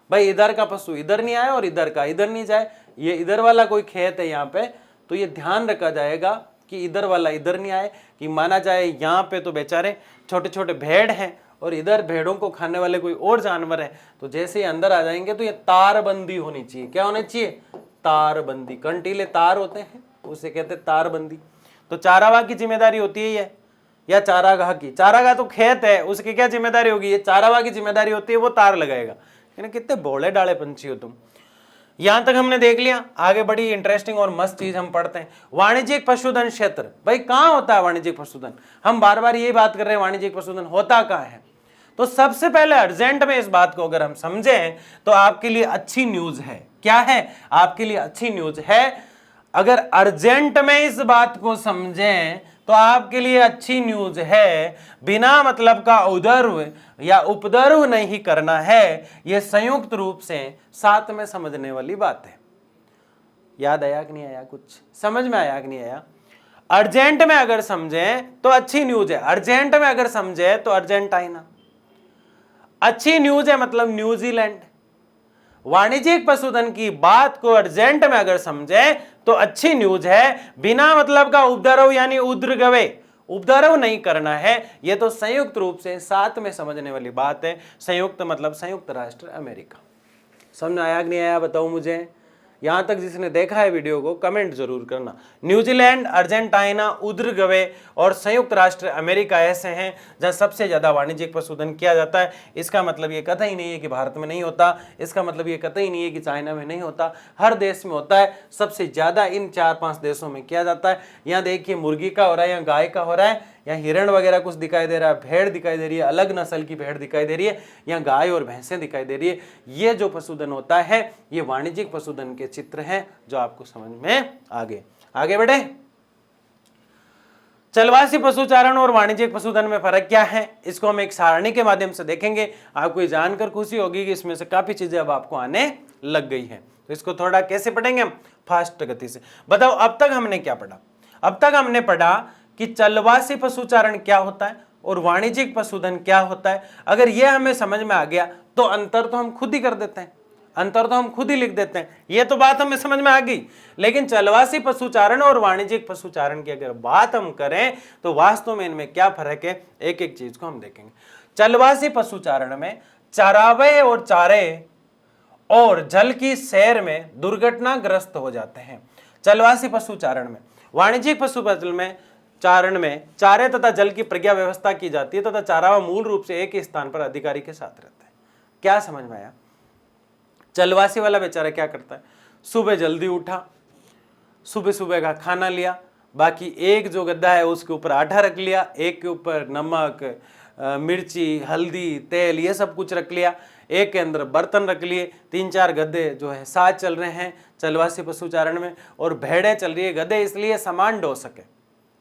भाई, इधर का पशु इधर नहीं आए और इधर का इधर नहीं जाए। ये इधर वाला कोई खेत है यहाँ पे, तो ये ध्यान रखा जाएगा कि इधर वाला इधर नहीं आए, कि माना जाए यहाँ पे तो बेचारे छोटे छोटे भेड़ हैं और इधर भेड़ों को खाने वाले कोई और जानवर है, तो जैसे ही अंदर आ जाएंगे तो ये तारबंदी होनी चाहिए। क्या होनी चाहिए? तारबंदी। कंटीले तार होते हैं, उसे कहते हैं तारबंदी। तो चारागाह की जिम्मेदारी होती है ये, या चारागाह की? चारागाह तो खेत है, उसकी क्या जिम्मेदारी होगी? ये चारागाह की जिम्मेदारी होती है, वो तार लगाएगा। कितने भोले डाले पंछी हो तुम। यहां तक हमने देख लिया। आगे बड़ी इंटरेस्टिंग और मस्त चीज हम पढ़ते हैं, वाणिज्यिक पशुधन क्षेत्र। भाई कहां होता है वाणिज्यिक पशुधन? हम बार बार ये बात कर रहे हैं, वाणिज्यिक पशुधन होता कहां है? तो सबसे पहले अर्जेंट में इस बात को अगर हम समझें तो आपके लिए अच्छी न्यूज है। क्या है? आपके लिए अच्छी न्यूज है। अगर अर्जेंट में इस बात को समझें तो आपके लिए अच्छी न्यूज है, बिना मतलब का उदर्व या उपद्रव नहीं करना है। यह संयुक्त रूप से साथ में समझने वाली बात है। याद आया कि नहीं आया? कुछ समझ में आया कि नहीं आया? अर्जेंट में अगर समझें तो अच्छी न्यूज है, अर्जेंट में अगर समझे तो अर्जेंटाइना। अच्छी न्यूज है मतलब न्यूजीलैंड। वाणिज्यिक पशुधन की बात को अर्जेंट में अगर समझे तो अच्छी न्यूज है, बिना मतलब का उपद्रव यानी उद्रगवे, उपद्रव नहीं करना है। यह तो संयुक्त रूप से साथ में समझने वाली बात है। संयुक्त मतलब संयुक्त राष्ट्र अमेरिका। समझ में आया कि नहीं आया? बताओ मुझे। यहां तक जिसने देखा है वीडियो को कमेंट जरूर करना। न्यूजीलैंड, अर्जेंटीना, उद्रगवे और संयुक्त राष्ट्र अमेरिका ऐसे हैं जहां सबसे ज्यादा वाणिज्यिक पशुधन किया जाता है। इसका मतलब ये कतई नहीं है कि भारत में नहीं होता, इसका मतलब ये कतई नहीं है कि चाइना में नहीं होता, हर देश में होता है। सबसे ज्यादा इन 4-5 देशों में किया जाता है। यहाँ देखिए मुर्गी का हो रहा है, यहाँ गाय का हो रहा है, यहाँ हिरण वगैरह कुछ दिखाई दे रहा है, भेड़ दिखाई दे रही है, अलग नस्ल की भेड़ दिखाई दे रही है, यहाँ गाय और भैंसें दिखाई दे रही है। ये जो पशुधन होता है ये वाणिज्यिक पशुधन के चित्र हैं जो आपको समझ में आगे बढ़े। चलवासी पशुचारण और वाणिज्यिक पशुधन में फर्क क्या है, इसको हम एक सारणी के माध्यम से देखेंगे। आपको ये जानकर खुशी होगी कि इसमें से काफी चीजें अब आपको आने लग गई है। तो इसको थोड़ा कैसे पढ़ेंगे हम? फास्ट गति से। बताओ अब तक हमने क्या पढ़ा? अब तक हमने पढ़ा कि चलवासी पशुचारण क्या होता है और वाणिज्यिक पशुधन क्या होता है। अगर यह हमें समझ में आ गया तो अंतर तो हम खुद ही कर देते हैं, अंतर तो हम खुद ही लिख देते हैं। ये तो बात हमें समझ में आ गई। लेकिन चलवासी पशुचारण और वाणिज्यिक पशुचारण की अगर बात हम करें तो वास्तव में इनमें क्या फर्क है, एक एक चीज को हम देखेंगे। चलवासी पशुचारण में चरावे और चारे और जल की सैर में दुर्घटनाग्रस्त हो जाते हैं। चलवासी पशुचारण में, वाणिज्यिक पशुपालन में चारण में चारे तथा जल की प्रज्ञा व्यवस्था की जाती है तथा चारावा मूल रूप से एक ही स्थान पर अधिकारी के साथ रहता है। क्या समझ में आया? चलवासी वाला बेचारा क्या करता है? सुबह जल्दी उठा, सुबह सुबह का खाना लिया, बाकी एक जो गद्दा है उसके ऊपर आटा रख लिया, एक के ऊपर नमक, मिर्ची, हल्दी, तेल ये सब कुछ रख लिया, एक के अंदर बर्तन रख लिए। 3-4 गधे जो है साथ चल रहे हैं चलवासी पशुचारण में, और भेड़ें चल रही है। गधे इसलिए सामान ढो सके,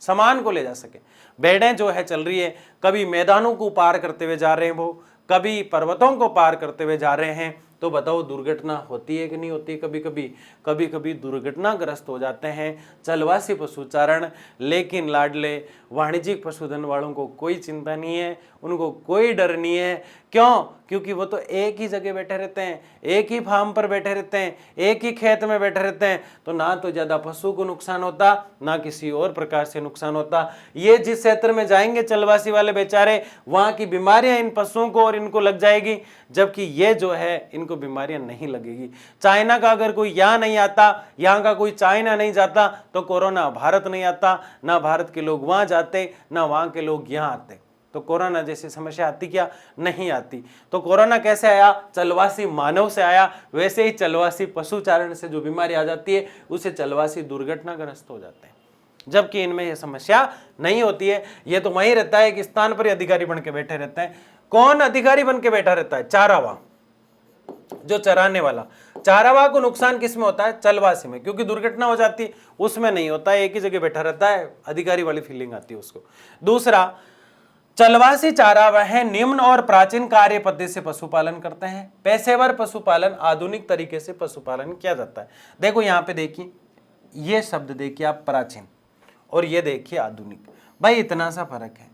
सामान को ले जा सके। भेड़ें जो है चल रही है, कभी मैदानों को पार करते हुए जा रहे हैं वो, कभी पर्वतों को पार करते हुए जा रहे हैं। तो बताओ दुर्घटना होती है कि नहीं होती? कभी कभी दुर्घटनाग्रस्त हो जाते हैं चलवासी पशुचारण। लेकिन लाडले वाणिज्यिक पशुधन वालों को कोई चिंता नहीं है, उनको कोई डर नहीं है। क्यों? क्योंकि वो तो एक ही जगह बैठे रहते हैं, एक ही फार्म पर बैठे रहते हैं, एक ही खेत में बैठे रहते हैं। तो ना तो ज्यादा पशु को नुकसान होता, ना किसी और प्रकार से नुकसान होता। ये जिस क्षेत्र में जाएंगे चलवासी वाले बेचारे, वहां की बीमारियां इन पशुओं को और इनको लग जाएगी, जबकि ये जो है इनको बीमारियां नहीं लगेगी। चाइना का अगर कोई यहाँ नहीं आता, यहाँ का कोई चाइना नहीं जाता, तो कोरोना भारत नहीं आता, ना भारत के लोग वहां जाते, ना वहां के लोग यहाँ आते। तो कोरोना जैसी समस्या आती क्या? नहीं आती। तो कोरोना कैसे आया? चलवासी मानव से आया। वैसे ही चलवासी पशुचारण से जो बीमारी आ जाती है उसे चलवासी दुर्घटनाग्रस्त हो जाते हैं, जबकि इनमें यह समस्या नहीं होती है। ये तो वहीं रहता है कि स्थान पर अधिकारी बन के बैठे रहते हैं। कौन अधिकारी बन के बैठा रहता है? चारावा, जो चराने वाला। चारावा को नुकसान किस में होता है? चलवासी में, क्योंकि दुर्घटना हो जाती है। उसमें नहीं होता, एक ही जगह बैठा रहता है, अधिकारी वाली फीलिंग आती है उसको। दूसरा, चलवासी चारावाह निम्न और प्राचीन कार्य पद्धति से पशुपालन करते हैं। पेशेवर पशुपालन, आधुनिक तरीके से पशुपालन किया जाता है। देखो यहाँ पे देखिए, ये शब्द देखिए आप, प्राचीन, और ये देखिए आधुनिक। भाई इतना सा फर्क है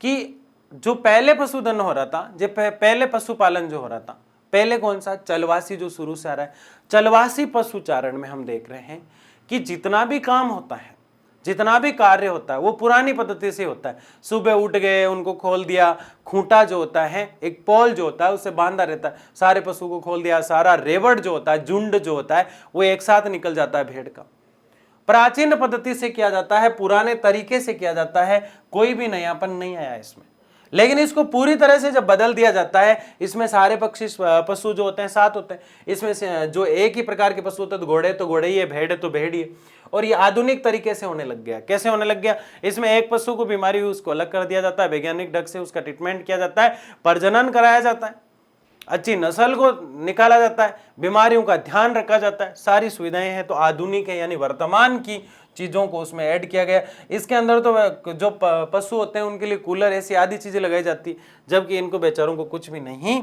कि जो पहले पशुधन हो रहा था, जो पहले पशुपालन जो हो रहा था, पहले कौन सा, चलवासी जो शुरू से आ रहा है, चलवासी पशुचारण में हम देख रहे हैं कि जितना भी काम होता है, जितना भी कार्य होता है वो पुरानी पद्धति से होता है। सुबह उठ गए, उनको खोल दिया, खूंटा जो होता है, एक पोल जो होता है उससे बांधा रहता है, सारे पशु को खोल दिया, सारा रेवड़ जो होता है, झुंड जो होता है वो एक साथ निकल जाता है भेड़ का। प्राचीन पद्धति से किया जाता है, पुराने तरीके से किया जाता है, कोई भी नयापन नहीं आया इसमें। लेकिन इसको पूरी तरह से जब बदल दिया जाता है, इसमें सारे पशु जो होते हैं साथ होते हैं, इसमें से जो एक ही प्रकार के पशु होते हैं, तो घोड़े ही है, भेड़ है तो भेड़ ही है, और ये आधुनिक तरीके से होने लग गया। कैसे होने लग गया, इसमें एक पशु को बीमारी हुई उसको अलग कर दिया जाता है, वैज्ञानिक ढंग से उसका ट्रीटमेंट किया जाता है, प्रजनन कराया जाता है, अच्छी नस्ल को निकाला जाता है, बीमारियों का ध्यान रखा जाता है, सारी सुविधाएं हैं। तो आधुनिक है, यानी वर्तमान की चीजों को उसमें ऐड किया गया। इसके अंदर तो जो पशु होते हैं उनके लिए कूलर ऐसी आदि चीजें लगाई जाती, जबकि इनको बेचारों को कुछ भी नहीं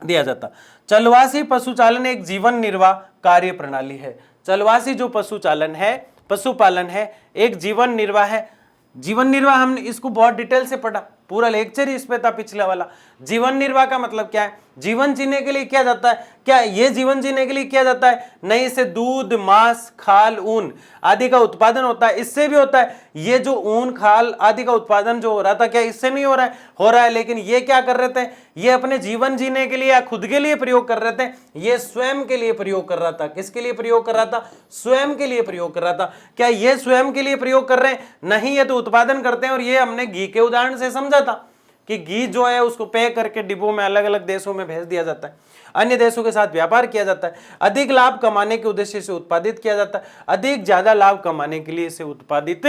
दिया जाता। चलवासी पशुचालन एक जीवन निर्वाह कार्य प्रणाली है। चलवासी जो पशुचालन है, पशुपालन है, एक जीवन निर्वाह है। जीवन निर्वाह हमने इसको बहुत डिटेल से पढ़ा, पूरा लेक्चर ही इस पे था पिछले वाला। जीवन निर्वाह का मतलब क्या है, जीवन जीने के लिए किया जाता है। क्या ये जीवन जीने के लिए किया जाता है? नहीं, इससे दूध, मांस, खाल, ऊन आदि का उत्पादन होता है, इससे भी होता है। ये जो ऊन, खाल आदि का उत्पादन जो हो रहा था, क्या इससे नहीं हो रहा है? हो रहा है, लेकिन ये क्या कर रहे थे, ये अपने जीवन जीने के लिए या खुद के लिए प्रयोग कर रहे थे, ये स्वयं के लिए प्रयोग कर रहा था। किसके लिए प्रयोग कर रहा था? स्वयं के लिए प्रयोग कर रहा था। क्या ये स्वयं के लिए प्रयोग कर रहे हैं? नहीं, ये तो उत्पादन करते हैं। और ये हमने घी के उदाहरण से समझा था कि घी जो है उसको पैक करके डिब्बों में अलग अलग देशों में भेज दिया जाता है, अन्य देशों के साथ व्यापार किया जाता है, अधिक लाभ कमाने के उद्देश्य से उत्पादित किया जाता है, अधिक ज्यादा लाभ कमाने के लिए इसे उत्पादित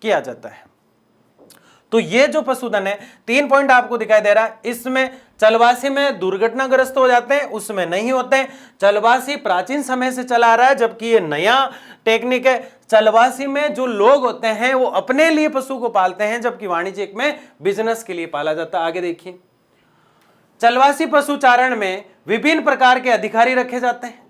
किया जाता है। तो ये जो पशुधन है, 3 पॉइंट आपको दिखाई दे रहा है। इसमें चलवासी में दुर्घटनाग्रस्त हो जाते हैं, उसमें नहीं होते हैं। चलवासी प्राचीन समय से चला आ रहा है, जबकि ये नया टेक्निक है। चलवासी में जो लोग होते हैं वो अपने लिए पशु को पालते हैं, जबकि वाणिज्यिक में बिजनेस के लिए पाला जाता है। आगे देखिए, चलवासी पशुचारण में विभिन्न प्रकार के अधिकारी रखे जाते हैं।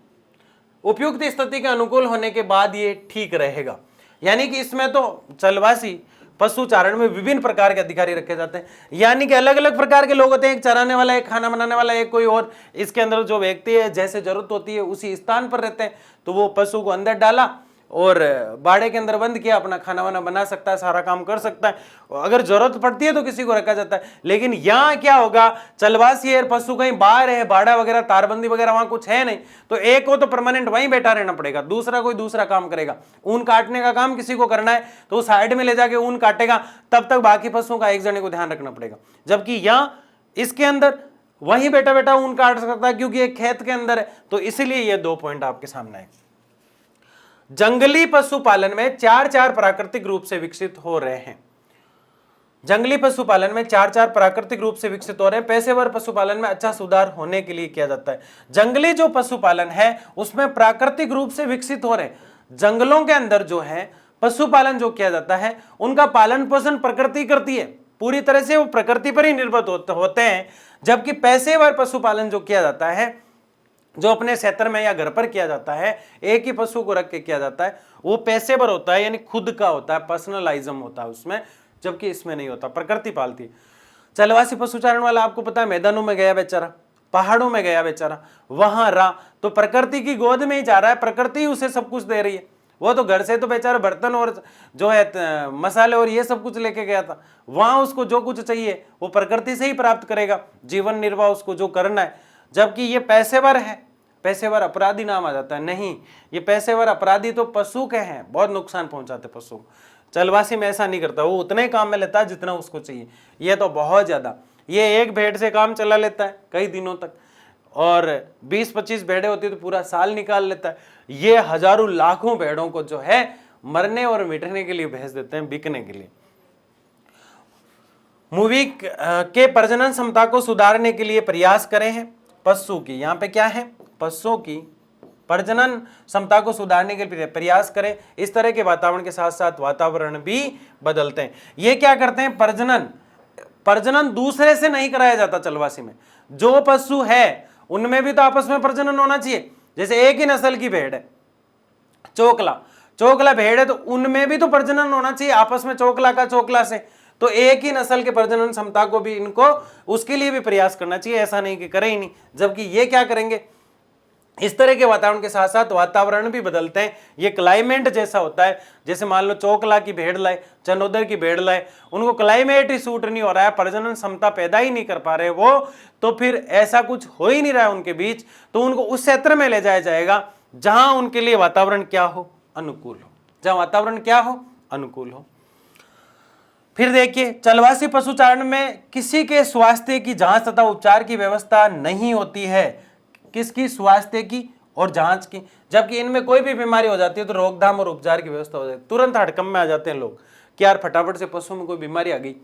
उपयुक्त स्थिति के अनुकूल होने के बाद ये ठीक रहेगा। यानी कि इसमें तो चलवासी पशुचारण में विभिन्न प्रकार के अधिकारी रखे जाते हैं, यानी कि अलग अलग प्रकार के लोग होते हैं। एक चराने वाला, एक खाना बनाने वाला, एक कोई और। इसके अंदर जो व्यक्ति है जैसे जरूरत होती है उसी स्थान पर रहते हैं। तो वो पशु को अंदर डाला और बाड़े के अंदर बंद किया, अपना खाना वाना बना सकता है, सारा काम कर सकता है। अगर जरूरत पड़ती है तो किसी को रखा जाता है। लेकिन यहाँ क्या होगा, चलवासी है, पशु कहीं बाहर है, बाड़ा वगैरह, तारबंदी वगैरह वहां कुछ है नहीं, तो एक को तो परमानेंट वहीं बैठा रहना पड़ेगा, दूसरा कोई दूसरा काम करेगा। ऊन काटने का काम किसी को करना है तो साइड में ले जाके ऊन काटेगा, तब तक बाकी पशुओं का एक जने को ध्यान रखना पड़ेगा। जबकि यहाँ इसके अंदर वहीं बैठा बैठा ऊन काट सकता है, क्योंकि एक खेत के अंदर है। तो इसीलिए ये 2 पॉइंट आपके सामने है। जंगली पशुपालन में 4 प्राकृतिक रूप से विकसित हो रहे हैं। जंगली पशुपालन में 4 प्राकृतिक रूप से विकसित हो रहे हैं। पेशेवर पशुपालन में अच्छा सुधार होने के लिए किया जाता है। जंगली जो पशुपालन है उसमें प्राकृतिक रूप से विकसित हो रहे हैं। जंगलों के अंदर जो है पशुपालन जो किया जाता है, उनका पालन पोषण प्रकृति करती है, पूरी तरह से वो प्रकृति पर ही निर्भर होते हैं। जबकि पेशेवर पशुपालन जो किया जाता है, जो अपने क्षेत्र में या घर पर किया जाता है, एक ही पशु को रख के किया जाता है, वो पेशेवर होता है, यानी खुद का होता है, पर्सनलाइज्म होता है उसमें। जबकि इसमें नहीं होता, प्रकृति पालती है। चलवासी पशुचारण वाला आपको पता है, मैदानों में गया बेचारा, पहाड़ों में गया बेचारा, वहां रहा, तो प्रकृति की गोद में ही जा रहा है, प्रकृति उसे सब कुछ दे रही है। वो तो घर से तो बेचारा बर्तन और जो है मसाले और ये सब कुछ लेके गया था, वहां उसको जो कुछ चाहिए वो प्रकृति से ही प्राप्त करेगा, जीवन निर्वाह उसको जो करना है। जबकि ये पेशेवर है, पेशेवर अपराधी नाम आ जाता है। नहीं, ये पेशेवर अपराधी तो पशु के हैं, बहुत नुकसान पहुंचाते पशु। चलवासी में ऐसा नहीं करता, वो उतने ही काम में लेता है जितना उसको चाहिए। ये तो बहुत ज्यादा, ये एक भेड़ से काम चला लेता है कई दिनों तक, और 20-25 भेड़ें होती है तो पूरा साल निकाल लेता है। ये हजारों लाखों भेड़ों को जो है मरने और मिटने के लिए भेज देते हैं, बिकने के लिए। मूवी के प्रजनन क्षमता को सुधारने के लिए प्रयास करें हैं। पशु की, यहाँ पे क्या है, पशुओं की प्रजनन क्षमता को सुधारने के लिए प्रयास करें। इस तरह के वातावरण के साथ साथ वातावरण भी बदलते हैं। ये क्या करते हैं, प्रजनन दूसरे से नहीं कराया जाता। चलवासी में जो पशु है उनमें भी तो आपस में प्रजनन होना चाहिए। जैसे एक ही नस्ल की भेड़ है, चोकला, चोकला भेड़ है तो उनमें भी तो प्रजनन होना चाहिए आपस में, चोकला का चोकला से, तो एक ही नस्ल के प्रजनन क्षमता को भी इनको उसके लिए भी प्रयास करना चाहिए, ऐसा नहीं कि करें ही नहीं। जबकि ये क्या करेंगे, इस तरह के वातावरण के साथ साथ वातावरण भी बदलते हैं, ये क्लाइमेट जैसा होता है। जैसे मान लो चोकला की भेड़ लाए, चनोदर की भेड़ लाए, उनको क्लाइमेट ही सूट नहीं हो रहा है, प्रजनन क्षमता पैदा ही नहीं कर पा रहे वो, तो फिर ऐसा कुछ हो ही नहीं रहा है उनके बीच, तो उनको उस क्षेत्र में ले जाया जाएगा जहां उनके लिए वातावरण क्या हो, अनुकूल हो, जहां वातावरण क्या हो, अनुकूल हो। फिर देखिए, चलवासी पशुचारण में किसी के स्वास्थ्य की जांच तथा उपचार की व्यवस्था नहीं होती है। किसकी? स्वास्थ्य की और जांच की। जबकि इनमें कोई भी बीमारी हो जाती है तो रोकथाम और उपचार की व्यवस्था हो जाती है। तुरंत हड़कंप में आ जाते हैं लोग कि यार फटाफट से पशु में कोई बीमारी आ गई,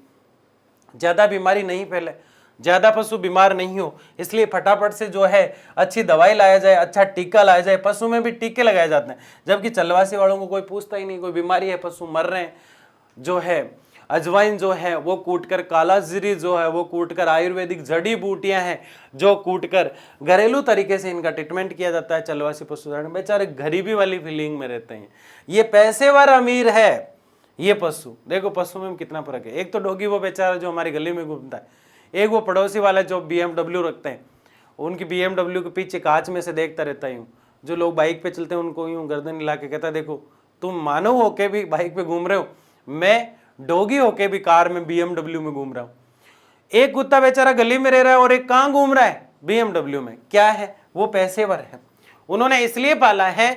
ज्यादा बीमारी नहीं फैले, ज्यादा पशु बीमार नहीं हो, इसलिए फटाफट से जो है अच्छी दवाई लाया जाए, अच्छा टीका लाया जाए। पशु में भी टीके लगाए जाते हैं, जबकि चलवासी वालों को कोई पूछता ही नहीं, कोई बीमारी है, पशु मर रहे हैं। जो है अजवाइन जो है वो कूटकर, कालाजीरी जो है वो कूटकर, आयुर्वेदिक जड़ी बूटियां हैं जो कूटकर घरेलू तरीके से इनका ट्रीटमेंट किया जाता है। चलवासी पशुचारण बेचारे गरीबी वाली फीलिंग में रहते हैं, ये पैसेवार अमीर है ये पशु। देखो पशु में कितना फर्क है। एक तो डॉगी वो बेचारा जो हमारी गली में घूमता है, एक वो पड़ोसी वाला जो BMW रखते हैं, उनकी BMW के पीछे कांच में से देखता रहता हूँ। जो लोग बाइक पे चलते हैं उनको यूं गर्दन हिला के कहता है देखो तुम मानव होके भी बाइक पे घूम रहे हो, मैं डॉगी होके भी कार में BMW में घूम रहा हूँ। एक कुत्ता बेचारा गली में रह रहा है और एक कहाँ घूम रहा है? BMW में। क्या है? वो पैसेवर है। उन्होंने इसलिए पाला है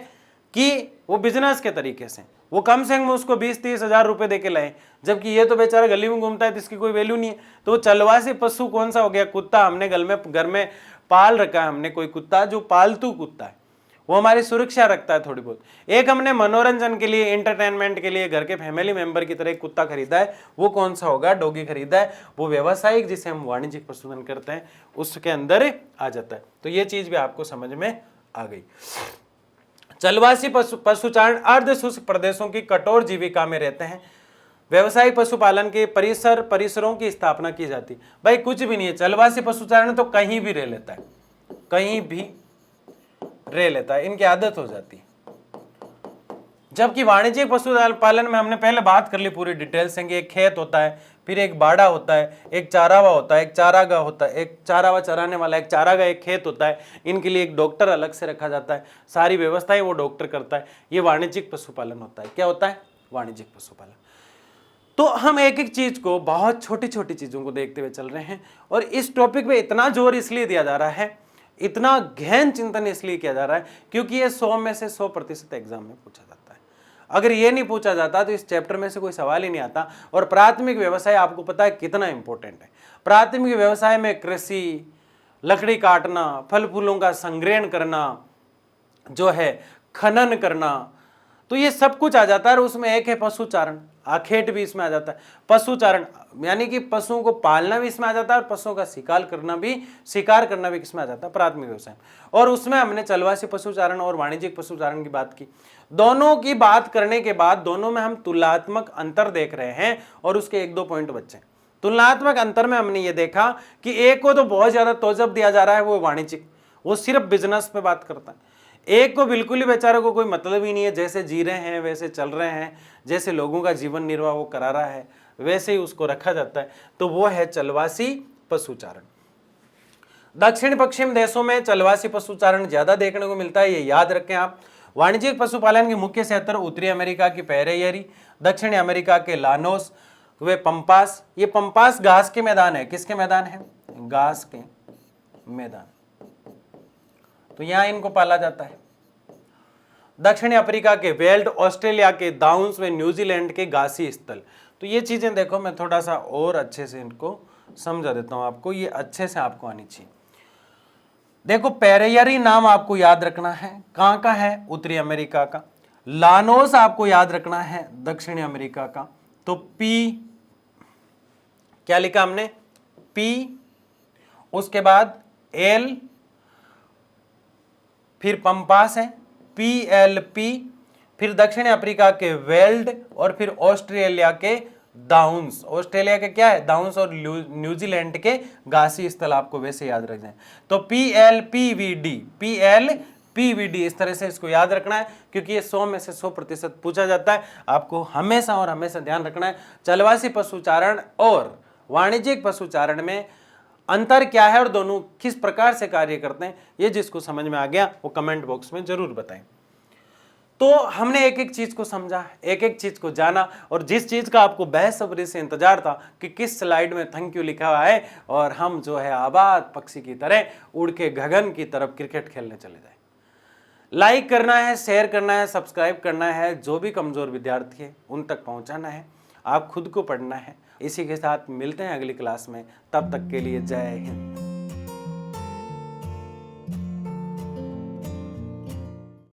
कि वो बिजनेस के तरीके से, वो कम से कम उसको 20-30 हजार रुपए देके लाए, जबकि ये तो बेचारा गली में घूमता है तो इसकी कोई वैल्यू नहीं है। तो चलवासी पशु कौन सा हो गया? कुत्ता। हमने घर में पाल रखा है, हमने कोई कुत्ता जो पालतू कुत्ता है, वो हमारी सुरक्षा रखता है थोड़ी बहुत। एक हमने मनोरंजन के लिए, एंटरटेनमेंट के लिए घर के फैमिली मेंबर की तरह एक कुत्ता खरीदा है, वो कौन सा होगा? डॉगी खरीदा है। वो व्यवसायिक जिसे हम वाणिज्यिक पशुधन करते हैं उसके अंदर आ जाता है। तो ये चीज भी आपको समझ में आ गई। चलवासी पशुचारण अर्ध शुष्क प्रदेशों की कठोर जीविका में रहते हैं। व्यवसायिक पशुपालन के परिसरों की स्थापना की जाती। भाई कुछ भी नहीं है, चलवासी पशुचारण तो कहीं भी रह लेता है, कहीं भी रह लेता है, इनकी आदत हो जाती है। जबकि वाणिज्यिक पशुपालन में हमने पहले बात कर ली पूरी डिटेल से कि एक खेत होता है, फिर एक बाड़ा होता है, एक चारावा होता है, एक चारागाह होता है, एक चारावा चराने वाला, एक चारागाह, एक खेत होता है। इनके लिए एक डॉक्टर अलग से रखा जाता है, सारी व्यवस्थाएं वो डॉक्टर करता है। ये वाणिज्यिक पशुपालन होता है। क्या होता है? वाणिज्यिक पशुपालन। तो हम एक एक चीज को, बहुत छोटी छोटी चीजों को देखते हुए चल रहे हैं, और इस टॉपिक पे इतना जोर इसलिए दिया जा रहा है, इतना गहन चिंतन इसलिए किया जा रहा है क्योंकि ये 100 में से 100% एग्जाम में पूछा जाता है। अगर ये नहीं पूछा जाता तो इस चैप्टर में से कोई सवाल ही नहीं आता। और प्राथमिक व्यवसाय आपको पता है कितना इंपॉर्टेंट है। प्राथमिक व्यवसाय में कृषि, लकड़ी काटना, फल फूलों का संग्रहण करना, जो है खनन करना, तो ये सब कुछ आ जाता है। और उसमें एक है पशुचारण, आखेट भी इसमें आ जाता है। पशुचारण यानी कि पशुओं को पालना भी इसमें आ जाता है, और पशुओं का शिकार करना भी किसमें आ जाता है? प्राथमिक व्यवसाय। और उसमें हमने चलवासी पशुचारण और वाणिज्यिक पशुचारण की बात की। दोनों की बात करने के बाद दोनों में हम तुलनात्मक अंतर देख रहे हैं, और उसके 1-2 पॉइंट बचे। तुलनात्मक अंतर में हमने ये देखा कि एक को तो बहुत ज्यादा तोजब दिया जा रहा है, वो वाणिज्यिक, वो सिर्फ बिजनेस पे बात करता है। एक को बिल्कुल ही बेचारे को कोई मतलब ही नहीं है, जैसे जी रहे हैं वैसे चल रहे हैं, जैसे लोगों का जीवन निर्वाह वो करा रहा है वैसे ही उसको रखा जाता है। तो वो है चलवासी पशुचारण। दक्षिण पश्चिम देशों में चलवासी पशुचारण ज्यादा देखने को मिलता है, ये याद रखें आप। वाणिज्यिक पशुपालन के मुख्य क्षेत्र उत्तरी अमेरिका की पेरेयरी, दक्षिणी अमेरिका के लानोस, वे पंपास। ये पंपास घास के मैदान है। किसके मैदान है? घास के मैदान। तो यहां इनको पाला जाता है। दक्षिणी अफ्रीका के वेल्ड, ऑस्ट्रेलिया के डाउन्स व न्यूजीलैंड के घासी स्थल। तो ये चीजें देखो, मैं थोड़ा सा और अच्छे से इनको समझा देता हूं आपको, ये अच्छे से आपको आनी चाहिए। देखो पेरेयरी नाम आपको याद रखना है, कहां का है? उत्तरी अमेरिका का। लानोस आपको याद रखना है, दक्षिणी अमेरिका का। तो पी क्या लिखा हमने? पी, उसके बाद एल, फिर पंपास है PLP, फिर दक्षिण अफ्रीका के वेल्ड, और फिर ऑस्ट्रेलिया के डाउन्स। ऑस्ट्रेलिया के क्या है? डाउन्स, और न्यूजीलैंड के घासी स्थल आपको वैसे याद रख जाए। तो PLPVD, PVD, इस तरह से इसको याद रखना है क्योंकि ये 100 में से 100% पूछा जाता है। आपको हमेशा और हमेशा ध्यान रखना है चलवासी पशुचारण और वाणिज्यिक पशुचारण में अंतर क्या है और दोनों किस प्रकार से कार्य करते हैं। ये जिसको समझ में आ गया वो कमेंट बॉक्स में जरूर बताएं। तो हमने एक एक चीज को समझा, एक एक चीज को जाना, और जिस चीज का आपको बेसब्री से इंतजार था कि किस स्लाइड में थैंक यू लिखा हुआ है और हम जो है आबाद पक्षी की तरह उड़ के गगन की तरफ क्रिकेट खेलने चले जाए। लाइक करना है, शेयर करना है, सब्सक्राइब करना है, जो भी कमजोर विद्यार्थी है उन तक पहुंचाना है, आप खुद को पढ़ना है। इसी के साथ मिलते हैं अगली क्लास में, तब तक के लिए जय हिंद।